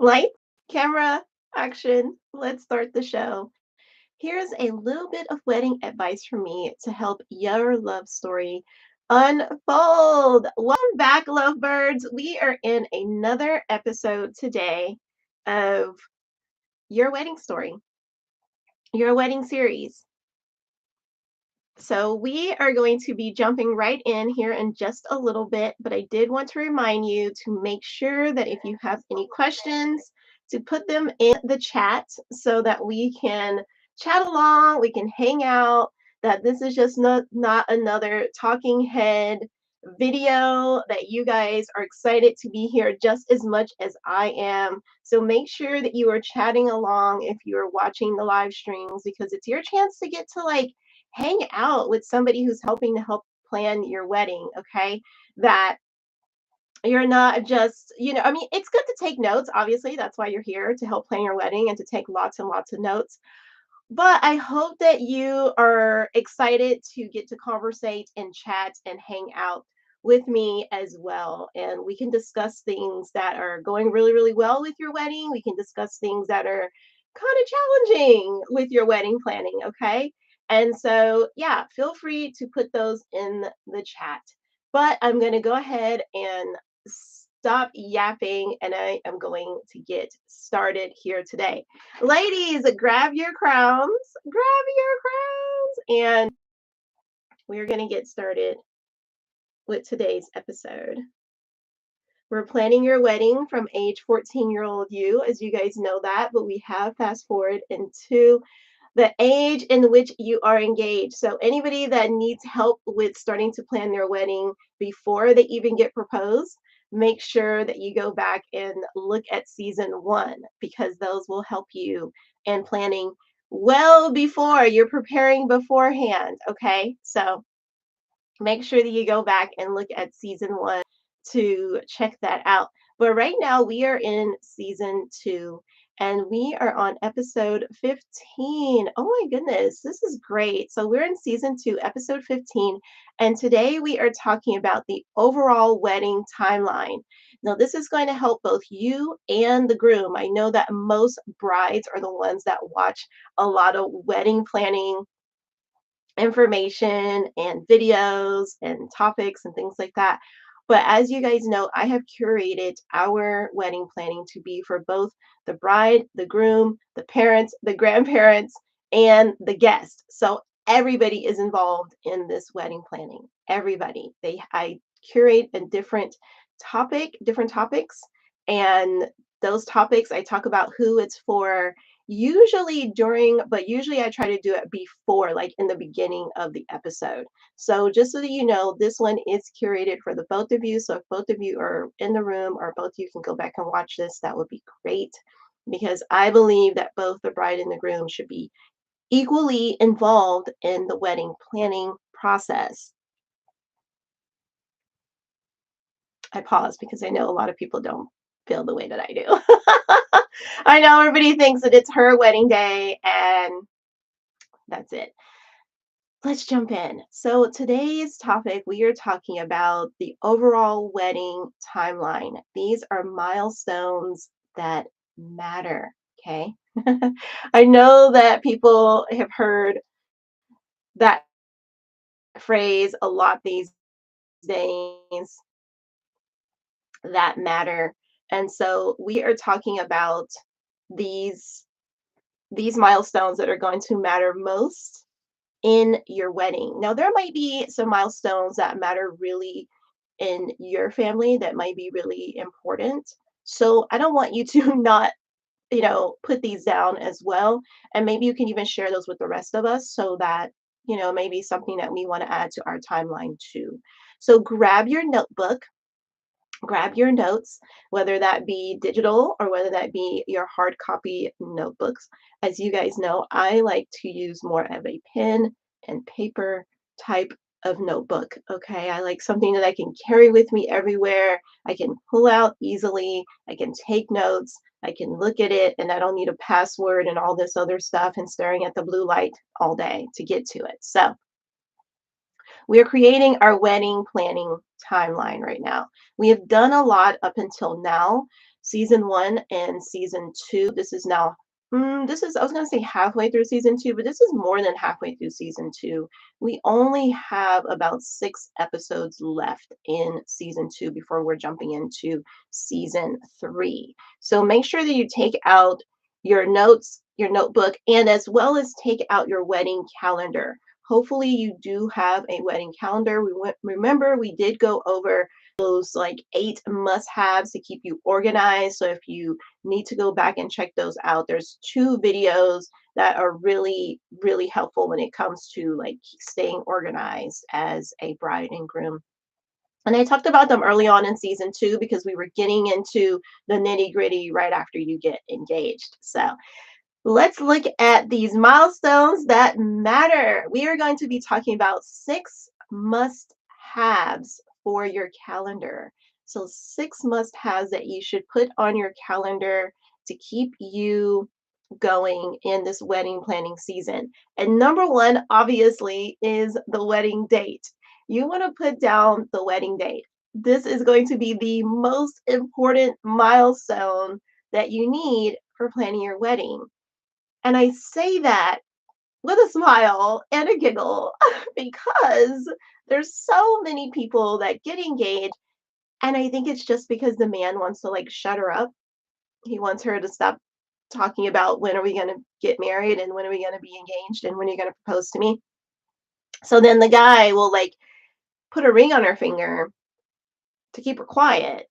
Light, camera, action. Let's start the show. Here's a little bit of wedding advice from me to help your love story unfold. Welcome back, lovebirds. We are in another episode today of Your Wedding Story, your wedding series. So, we are going to be jumping right in here in just a little bit, but I did want to remind you to make sure that if you have any questions, to put them in the chat so that we can chat along, we can hang out, that this is just not another talking head video, that you guys are excited to be here just as much as I am. So make sure that you are chatting along if you're watching the live streams because it's your chance to get to hang out with somebody who's helping to help plan your wedding, okay? That you're not just, I mean, it's good to take notes. Obviously, that's why you're here to help plan your wedding and to take lots and lots of notes. But I hope that you are excited to get to conversate and chat and hang out with me as well. And we can discuss things that are going really, really well with your wedding. We can discuss things that are kind of challenging with your wedding planning, okay? And so, yeah, feel free to put those in the chat. But I'm going to go ahead and stop yapping and I am going to get started here today. Ladies, grab your crowns, and we're going to get started with today's episode. We're planning your wedding from age 14-year-old you, as you guys know that, but we have fast forward into the age in which you are engaged. So anybody that needs help with starting to plan their wedding before they even get proposed, make sure that you go back and look at season 1 because those will help you in planning well before you're preparing beforehand. Okay, so make sure that you go back and look at season 1 to check that out. But right now we are in season 2 and we are on episode 15. Oh my goodness, this is great. So we're in season 2, episode 15, and today we are talking about the overall wedding timeline. Now, this is going to help both you and the groom. I know that most brides are the ones that watch a lot of wedding planning information and videos and topics and things like that. But as you guys know, I have curated our wedding planning to be for both the bride, the groom, the parents, the grandparents, and the guest. So everybody is involved in this wedding planning. Everybody. I curate a different topics, and those topics I talk about who it's for usually I try to do it before, like in the beginning of the episode. So just so that you know, this one is curated for the both of you. So if both of you are in the room or both of you can go back and watch this, that would be great because I believe that both the bride and the groom should be equally involved in the wedding planning process. I pause because I know a lot of people don't feel the way that I do. I know everybody thinks that it's her wedding day and that's it. Let's jump in. So, today's topic, we are talking about the overall wedding timeline. These are milestones that matter. Okay. I know that people have heard that phrase a lot these days, that matter. And so we are talking about these these milestones that are going to matter most in your wedding. Now, there might be some milestones that matter really in your family that might be really important. So I don't want you to not, put these down as well. And maybe you can even share those with the rest of us so that, maybe something that we want to add to our timeline too. So grab your notebook, grab your notes, whether that be digital or whether that be your hard copy notebooks. As you guys know, I like to use more of a pen and paper type of notebook. Okay. I like something that I can carry with me everywhere. I can pull out easily. I can take notes. I can look at it and I don't need a password and all this other stuff and staring at the blue light all day to get to it. So we are creating our wedding planning timeline right now. We have done a lot up until now. season 1 and season 2. This is now, I was going to say halfway through season 2, but this is more than halfway through season 2. We only have about 6 episodes left in season 2 before we're jumping into season 3. So make sure that you take out your notes, your notebook, and as well as take out your wedding calendar. Hopefully you do have a wedding calendar. Remember, we did go over those like 8 must-haves to keep you organized. So if you need to go back and check those out, there's 2 videos that are really, really helpful when it comes to like staying organized as a bride and groom. And I talked about them early on in season 2 because we were getting into the nitty-gritty right after you get engaged. So let's look at these milestones that matter. We are going to be talking about 6 must-haves for your calendar. So 6 must-haves that you should put on your calendar to keep you going in this wedding planning season. And number 1, obviously, is the wedding date. You want to put down the wedding date. This is going to be the most important milestone that you need for planning your wedding. And I say that with a smile and a giggle because there's so many people that get engaged, and I think it's just because the man wants to like shut her up. He wants her to stop talking about when are we going to get married and when are we going to be engaged and when are you going to propose to me. So then the guy will like put a ring on her finger to keep her quiet,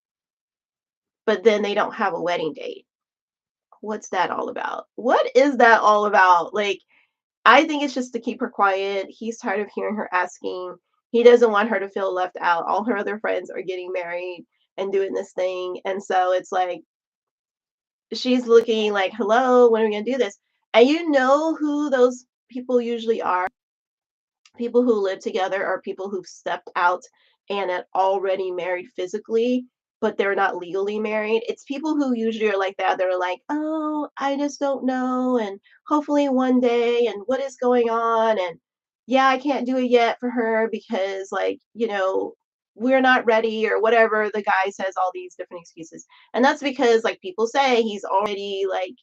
but then they don't have a wedding date. What's that all about? What is that all about? Like, I think it's just to keep her quiet. He's tired of hearing her asking. He doesn't want her to feel left out. All her other friends are getting married and doing this thing. And so it's like she's looking like, hello, when are we going to do this? And you know who those people usually are? People who live together are people who've stepped out and are already married physically, but they're not legally married. It's people who usually are like that. They're like, oh, I just don't know. And hopefully one day, and what is going on? And yeah, I can't do it yet for her because, like, we're not ready or whatever. The guy says all these different excuses. And that's because, like, people say he's already, like,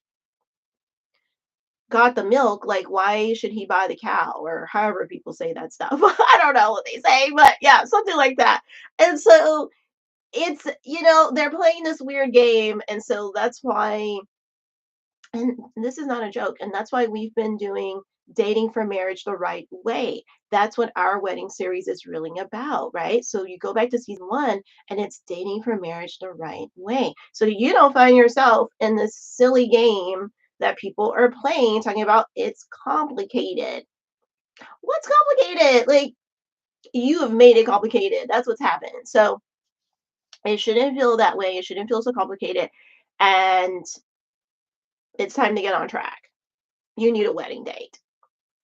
got the milk, like, why should he buy the cow? Or however people say that stuff. I don't know what they say, but yeah, something like that. And so it's, they're playing this weird game. And so that's why, and this is not a joke, and that's why we've been doing dating for marriage the right way. That's what our wedding series is really about, right? So you go back to season 1 and it's dating for marriage the right way. So you don't find yourself in this silly game that people are playing, talking about it's complicated. What's complicated? Like, you have made it complicated. That's what's happened. So it shouldn't feel that way. It shouldn't feel so complicated. And it's time to get on track. You need a wedding date.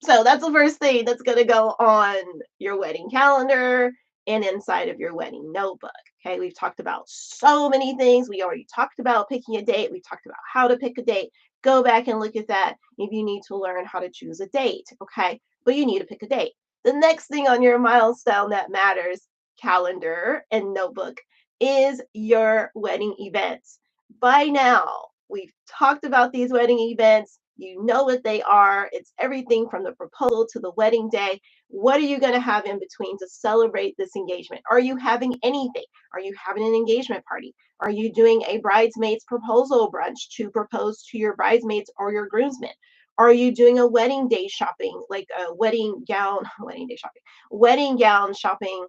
So that's the first thing that's going to go on your wedding calendar and inside of your wedding notebook. Okay, we've talked about so many things. We already talked about picking a date. We talked about how to pick a date. Go back and look at that if you need to learn how to choose a date. Okay, but you need to pick a date. The next thing on your milestone that matters, calendar and notebook, is your wedding events. By now, we've talked about these wedding events. You know what they are. It's everything from the proposal to the wedding day. What are you going to have in between to celebrate this engagement? Are you having anything? Are you having an engagement party? Are you doing a bridesmaid's proposal brunch to propose to your bridesmaids or your groomsmen? Are you doing a wedding day shopping, like a wedding gown, wedding gown shopping?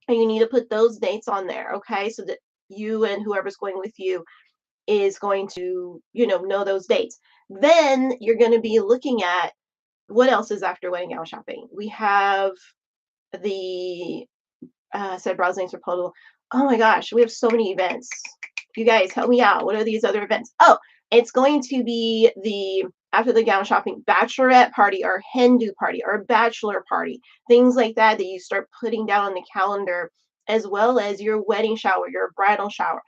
And you need to put those dates on there, okay? So that you and whoever's going with you is going to, know those dates. Then you're going to be looking at what else is after wedding gown shopping. We have the said browsing proposal. Oh my gosh, we have so many events. You guys, help me out. What are these other events? Oh, it's going to be the after the gown shopping bachelorette party or hen do party or bachelor party, things like that that you start putting down on the calendar, as well as your wedding shower, your bridal shower,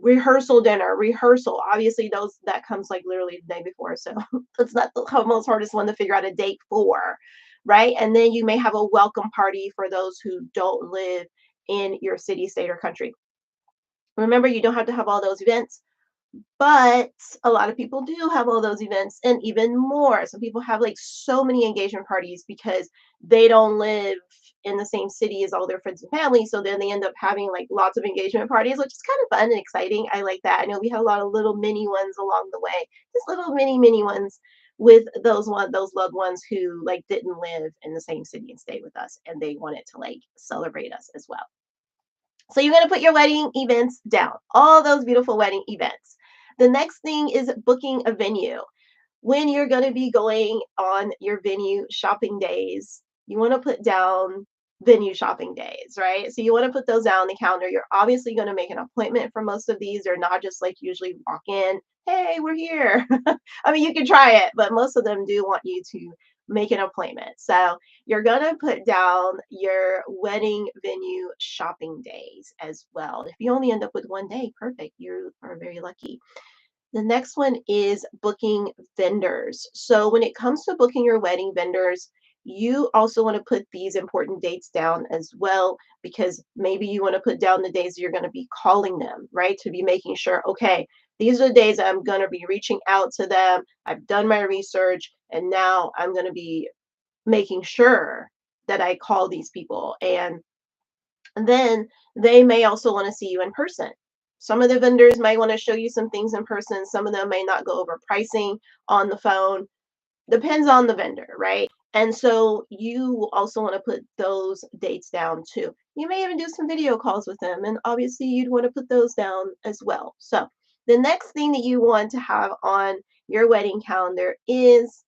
rehearsal dinner, rehearsal. Obviously, those that comes like literally the day before, so that's not the most hardest one to figure out a date for, right? And then you may have a welcome party for those who don't live in your city, state, or country. Remember, you don't have to have all those events, But a lot of people do have all those events and even more. Some people have like so many engagement parties because they don't live in the same city as all their friends and family. So then they end up having like lots of engagement parties, which is kind of fun and exciting. I like that. I know we have a lot of little mini ones along the way, just little mini ones with those loved ones who like didn't live in the same city and stay with us and they wanted to like celebrate us as well. So you're going to put your wedding events down, all those beautiful wedding events. The next thing is booking a venue. When you're going to be going on your venue shopping days, you want to put down venue shopping days, right? So you want to put those down on the calendar. You're obviously going to make an appointment for most of these. They're not just like usually walk in, hey, we're here. I mean, you can try it, but most of them do want you to make an appointment. So you're going to put down your wedding venue shopping days as well. If you only end up with one day, perfect. You are very lucky. The next one is booking vendors. So when it comes to booking your wedding vendors, you also want to put these important dates down as well, because maybe you want to put down the days you're going to be calling them, right? To be making sure, okay, these are the days I'm going to be reaching out to them. I've done my research, and now I'm going to be making sure that I call these people. And then they may also want to see you in person. Some of the vendors might want to show you some things in person. Some of them may not go over pricing on the phone. Depends on the vendor, right? And so you also want to put those dates down too. You may even do some video calls with them, and obviously you'd want to put those down as well. So the next thing that you want to have on your wedding calendar is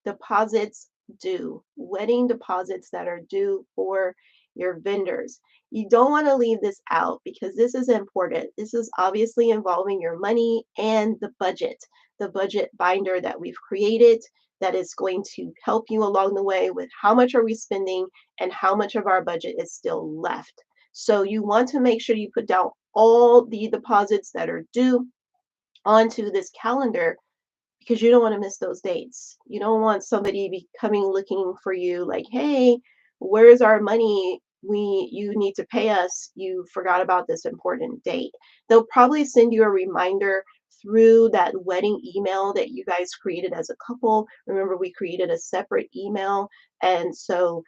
deposits due, wedding deposits that are due for your vendors. You don't want to leave this out because this is important. This is obviously involving your money and the budget binder that we've created that is going to help you along the way with how much are we spending and how much of our budget is still left. So you want to make sure you put down all the deposits that are due onto this calendar because you don't want to miss those dates. You don't want somebody be coming looking for you like, "Hey, where's our money? You need to pay us. You forgot about this important date." They'll probably send you a reminder through that wedding email that you guys created as a couple. Remember, we created a separate email, and so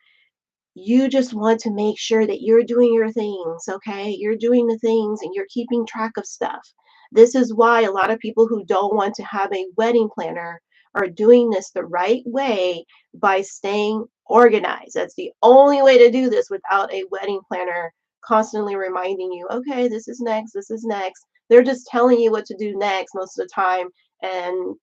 you just want to make sure that you're doing your things, okay? You're doing the things and you're keeping track of stuff. This is why a lot of people who don't want to have a wedding planner are doing this the right way by staying organized. That's the only way to do this without a wedding planner constantly reminding you, okay, this is next, this is next. They're just telling you what to do next most of the time, and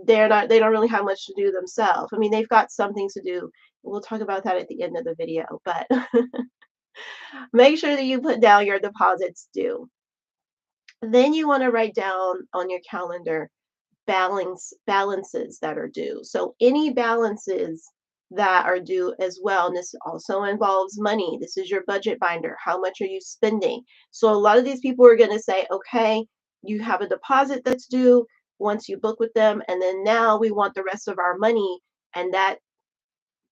they don't really have much to do themselves. I mean, they've got some things to do. We'll talk about that at the end of the video, but make sure that you put down your deposits due. Then you want to write down on your calendar balances that are due. So any balances that are due as well, and this also involves money. This is your budget binder. How much are you spending? So a lot of these people are going to say, okay, you have a deposit that's due once you book with them, and then now we want the rest of our money, and that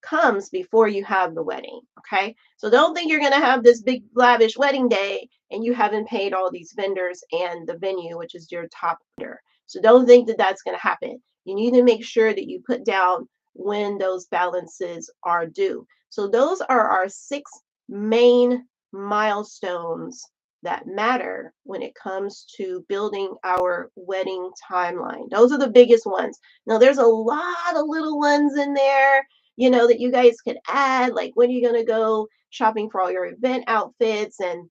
comes before you have the wedding. Okay. So don't think you're going to have this big lavish wedding day and you haven't paid all these vendors and the venue, which is your top vendor. So don't think that that's going to happen. You need to make sure that you put down when those balances are due. So those are our 6 main milestones that matter when it comes to building our wedding timeline. Those are the biggest ones. Now, there's a lot of little ones in there, that you guys could add, like when are you going to go shopping for all your event outfits, and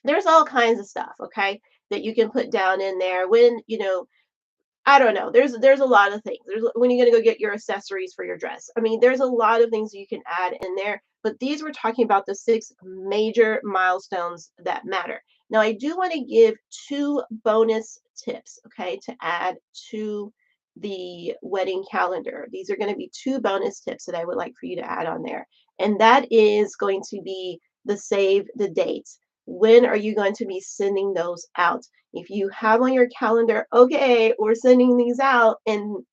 there's all kinds of stuff, okay, that you can put down in there. When, I don't know, there's a lot of things. There's when you're going to go get your accessories for your dress. I mean, there's a lot of things you can add in there, but these we're talking about the 6 major milestones that matter. Now, I do want to give 2 bonus tips, okay, to add to the wedding calendar. These are going to be 2 bonus tips that I would like for you to add on there. And that is going to be the save the dates. When are you going to be sending those out? If you have on your calendar, okay, we're sending these out in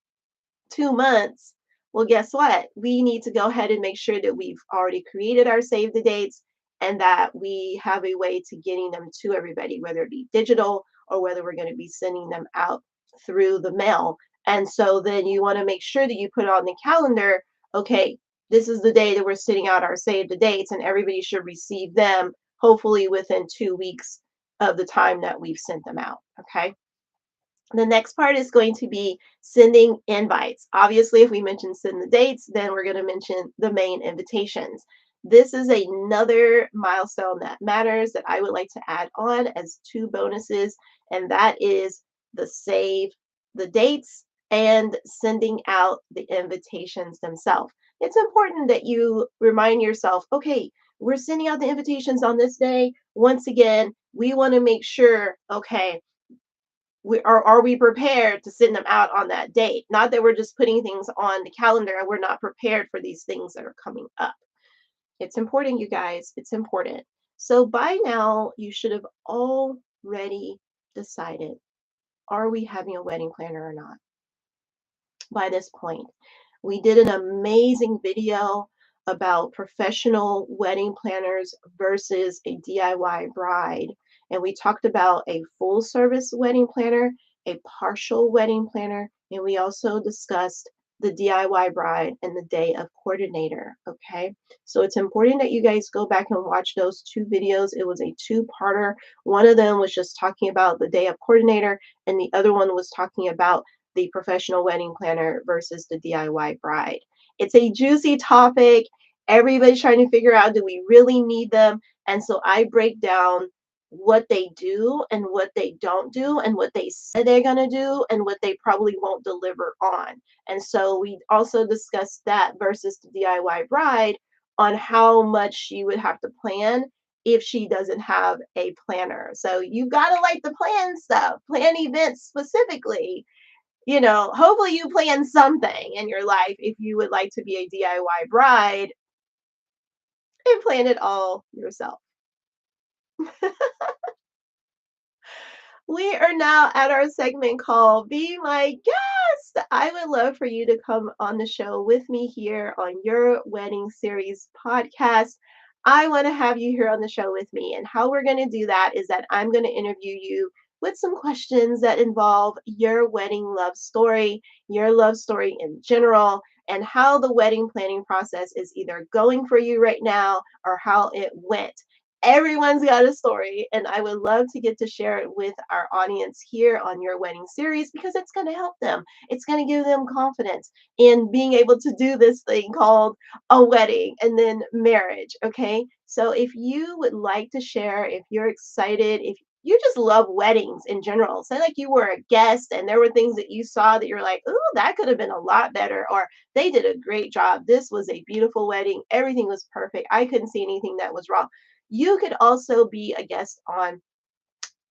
2 months, well, guess what? We need to go ahead and make sure that we've already created our save the dates and that we have a way to getting them to everybody, whether it be digital or whether we're going to be sending them out through the mail. And so then you want to make sure that you put on the calendar, okay, this is the day that we're sending out our save the dates, and everybody should receive them hopefully within 2 weeks of the time that we've sent them out. Okay. The next part is going to be sending invites. Obviously, if we mention send the dates, then we're going to mention the main invitations. This is another milestone that matters that I would like to add on as two bonuses, and that is the save the dates and sending out the invitations themselves. It's important that you remind yourself, okay, we're sending out the invitations on this day. Once again, we want to make sure, okay, are we prepared to send them out on that date? Not that we're just putting things on the calendar and we're not prepared for these things that are coming up. It's important, you guys. It's important. So by now, you should have already decided, are we having a wedding planner or not? By this point, we did an amazing video about professional wedding planners versus a DIY bride. And we talked about a full service wedding planner, a partial wedding planner, and we also discussed the DIY bride and the day of coordinator. Okay. So it's important that you guys go back and watch those two videos. It was a two-parter. One of them was just talking about the day of coordinator, and the other one was talking about the professional wedding planner versus the DIY bride. It's a juicy topic. Everybody's trying to figure out, do we really need them? And so I break down what they do and what they don't do, and what they said they're going to do and what they probably won't deliver on. And so we also discussed that versus the DIY bride on how much she would have to plan if she doesn't have a planner. So you've got to like the plan stuff, plan events specifically. Hopefully you plan something in your life if you would like to be a DIY bride and plan it all yourself. We are now at our segment called Be My Guest. I would love for you to come on the show with me here on Your Wedding Series podcast. I want to have you here on the show with me. And how we're going to do that is that I'm going to interview you with some questions that involve your wedding love story in general, and how the wedding planning process is either going for you right now or how it went. Everyone's got a story, and I would love to get to share it with our audience here on Your Wedding Series, because it's going to help them. It's going to give them confidence in being able to do this thing called a wedding and then marriage. Okay. So if you would like to share, if you're excited, if you just love weddings in general, say like you were a guest and there were things that you saw that you're like, ooh, that could have been a lot better, or they did a great job. This was a beautiful wedding. Everything was perfect. I couldn't see anything that was wrong. You could also be a guest on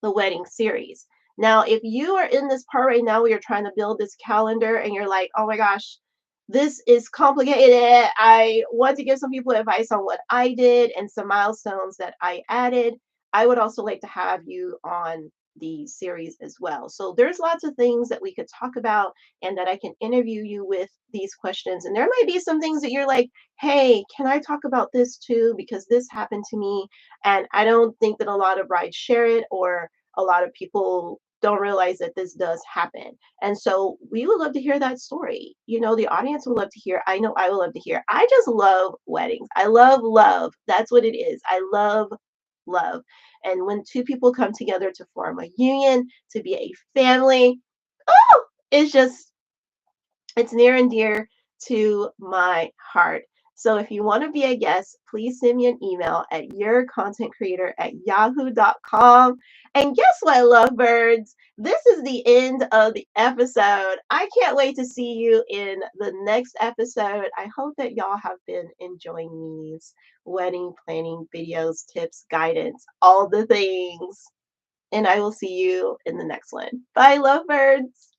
the wedding series. Now, if you are in this part right now where you're trying to build this calendar and you're like, oh my gosh, this is complicated. I want to give some people advice on what I did and some milestones that I added. I would also like to have you on the series as well. So there's lots of things that we could talk about and that I can interview you with these questions. And there might be some things that you're like, hey, can I talk about this too? Because this happened to me. And I don't think that a lot of brides share it, or a lot of people don't realize that this does happen. And so we would love to hear that story. The audience would love to hear. I know I would love to hear. I just love weddings. I love love. That's what it is. I love love. And when two people come together to form a union, to be a family, oh, it's near and dear to my heart. So if you want to be a guest, please send me an email at yourcontentcreator@yahoo.com. And guess what, lovebirds? This is the end of the episode. I can't wait to see you in the next episode. I hope that y'all have been enjoying these wedding planning videos, tips, guidance, all the things. And I will see you in the next one. Bye, lovebirds.